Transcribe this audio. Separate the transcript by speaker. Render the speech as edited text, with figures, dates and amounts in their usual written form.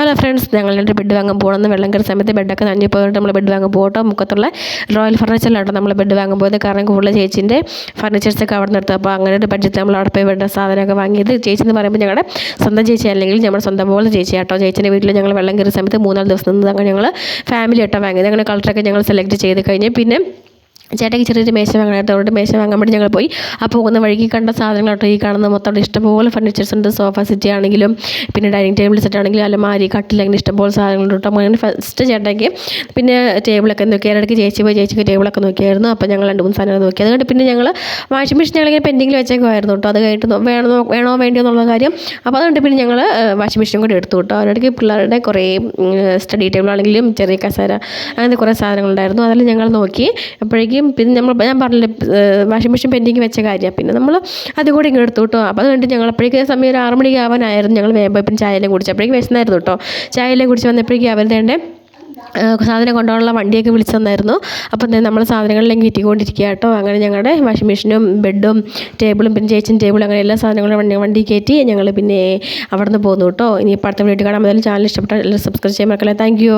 Speaker 1: Hello friends, ഞങ്ങളുടെ bed വാങ്ങാൻ പോകണമെന്ന് വെള്ളം കയറിയ സമയത്ത് ബെഡൊക്കെ നനഞ്ഞു പോയിട്ട് നമ്മൾ ബെഡ് വാങ്ങാൻ പോകട്ടോ. മുക്കത്തുള്ള റോയൽ ഫർണിച്ചറിലാട്ടോ നമ്മൾ ബെഡ് വാങ്ങാൻ പോയത്. കാരണം കൂടുതൽ ചേച്ചീൻ്റെ ഫർണിച്ചേഴ്സൊക്കെ അവിടെ നിർത്തും. അപ്പോൾ അങ്ങനെ ഒരു ബഡ്ജറ്റ് നമ്മൾ അവിടെ പോയി വേണ്ട സാധനമൊക്കെ വാങ്ങിയത്. ചേച്ചി എന്ന് പറയുമ്പോൾ ഞങ്ങളുടെ സ്വന്തം ചേച്ചി അല്ലെങ്കിൽ നമ്മുടെ സ്വന്തം പോലെ ചേച്ചി ആട്ടോ. ചേച്ചീൻ്റെ വീട്ടിൽ ഞങ്ങൾ വെള്ളം കയറിയ സമയത്ത് 3-4 ദിവസം നിന്ന് അങ്ങനെ ഞങ്ങൾ ഫാമിലി ആട്ടോ വാങ്ങിയത്. അങ്ങനെ കളറൊക്കെ ഞങ്ങൾ സെലക്ട് ചെയ്ത് കഴിഞ്ഞ് പിന്നെ ചേട്ടയ്ക്ക് ചെറിയൊരു മേശ വാങ്ങാനായിട്ട് അവരുടെ മേശ വാങ്ങാൻ വേണ്ടി ഞങ്ങൾ പോയി. അപ്പോൾ പോകുന്ന വഴിക്ക് കണ്ട സാധനങ്ങളാട്ടോ ഈ കാണുന്ന മൊത്തം ഇഷ്ടംപോലെ ഫർണിച്ചേഴ്സ് ഉണ്ട്. സോഫ സെറ്റ് ആണെങ്കിലും പിന്നെ ഡൈനിങ് ടേബിൾ സെറ്റ് ആണെങ്കിലും അലമാരി കട്ടിൽ അങ്ങനെ ഇഷ്ടംപോലെ സാധനങ്ങളുണ്ട് കേട്ടോ. അങ്ങനെ ഫസ്റ്റ് ചേട്ടയ്ക്ക് പിന്നെ ടേബിളൊക്കെ നോക്കി. ഇടയ്ക്ക് ചേച്ചി പോയി ചേച്ചിക്ക് ടേബിളൊക്കെ നോക്കിയായിരുന്നു. അപ്പോൾ ഞങ്ങൾ 2-3 സാധനങ്ങൾ നോക്കി. അതുകൊണ്ട് പിന്നെ ഞങ്ങൾ വാഷിംഗ് മെഷീൻ ഞങ്ങളിങ്ങനെ പെൻഡിങ്ങിൽ വെച്ചേക്കുമായിരുന്നു കേട്ടോ. അത് കഴിഞ്ഞിട്ട് വേണോ വേണ്ടിയോ എന്നുള്ള കാര്യം. അപ്പോൾ അതുകൊണ്ട് പിന്നെ ഞങ്ങൾ വാഷിംഗ് മെഷീൻ കൂടി എടുത്തു കേട്ടോ. അതിനിടയ്ക്ക് പിള്ളേരുടെ കുറേ സ്റ്റഡി ടേബിൾ ആണെങ്കിലും ചെറിയ കസേര അങ്ങനെ കുറേ സാധനങ്ങളുണ്ടായിരുന്നു. അതെല്ലാം ഞങ്ങൾ നോക്കി. അപ്പോഴേക്കും പിന്നെ ഞാൻ പറഞ്ഞില്ലേ വാഷിംഗ് മെഷീൻ പെൻഡിങ് വെച്ച കാര്യം. പിന്നെ നമ്മൾ അതുകൂടി ഇങ്ങനെ എടുത്തു കേട്ടോ. അപ്പോൾ അതുകൊണ്ട് ഞങ്ങൾ അപ്പോഴേക്കും സമയം ഒരു 6 മണിക്ക് ആവാനായിരുന്നു. ഞങ്ങൾ വേഗം പിന്നെ ചായയെല്ലാം കുടിച്ചു. അപ്പോഴേക്കും വിശന്നായിരുന്നു കേട്ടോ. ചായയെല്ലാം കുടിച്ച് വന്നപ്പോഴേക്കും അവർ തന്നെ സാധനം കൊണ്ടുപോകാനുള്ള വണ്ടിയൊക്കെ വിളിച്ചു തന്നായിരുന്നു. അപ്പം നമ്മൾ സാധനങ്ങളെല്ലാം കയറ്റിക്കൊണ്ടിരിക്കുക കേട്ടോ. അങ്ങനെ ഞങ്ങളുടെ വാഷിംഗ് മെഷീനും ബെഡും ടേബിളും പിന്നെ ചേച്ചിൻ്റെ ടേബിളും അങ്ങനെ എല്ലാ സാധനങ്ങളും വണ്ടി കയറ്റി ഞങ്ങൾ പിന്നെ അവിടെ നിന്ന് പോന്നു കേട്ടോ. ഇനി അടുത്ത വീഡിയോ കാണാൻ. ചാനൽ ഇഷ്ടപ്പെട്ടാൽ എല്ലാവരും സബ്സ്ക്രൈബ് ചെയ്യാൻ മക്കളെ. Thank you.